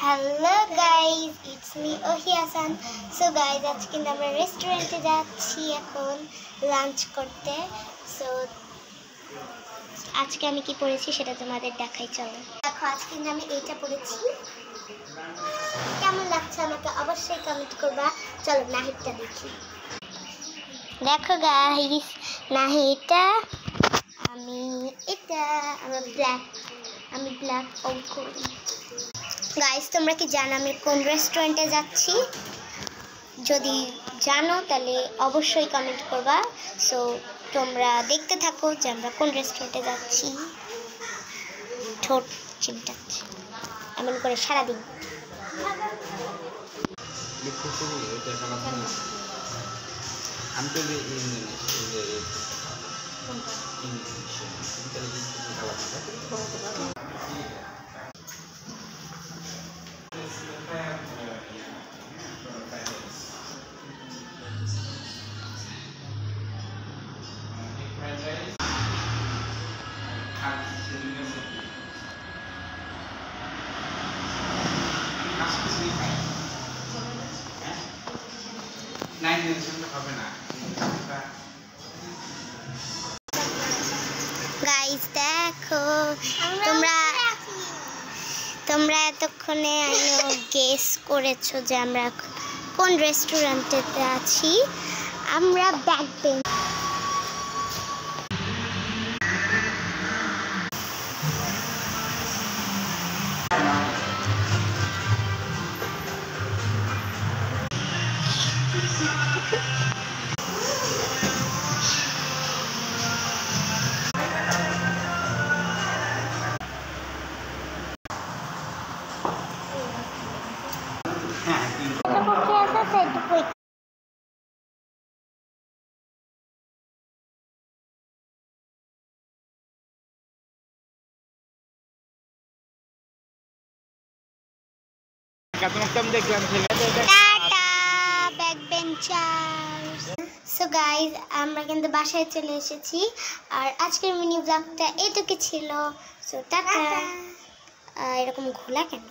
Hello guys, it's me ওহি Hasan. So guys, আজকে কিন্তু আমরা রেস্টুরেন্টে যাচ্ছি এখন লাঞ্চ করতে। সো আজকে আমি কি পরেছি সেটা তোমাদের দেখাই, চলো দেখো। আজকে কিন্তু আমি এইটা পরেছি, কেমন লাগছে আমাকে অবশ্যই কমেন্ট করবা। চলো নাহিদটা দেখি। দেখো গাইজ, নাহিদটা আমি ব্ল্যাক আউট করি। গাইস, তোমরা কি জানো আমি কোন রেস্টুরেন্টে যাচ্ছি? যদি জানো তাহলে অবশ্যই কমেন্ট করবা। সো তোমরা দেখতে থাকো যে আমরা কোন রেস্টুরেন্টে যাচ্ছি। ঠোঁট চিমটাচ্ছি এমন করে সারাদিন। গাইস দেখো, তোমরা এতক্ষণে গেস করেছো যে আমরা কোন রেস্টুরেন্টেতে আছি। আমরা ব্যাক বেঞ্চ। সো গাইজ, আমরা কিন্তু বাসায় চলে এসেছি। আর আজকের মিনি ব্লগটা এইটুকু ছিল। So tata. এরকম ঘোলা কেন?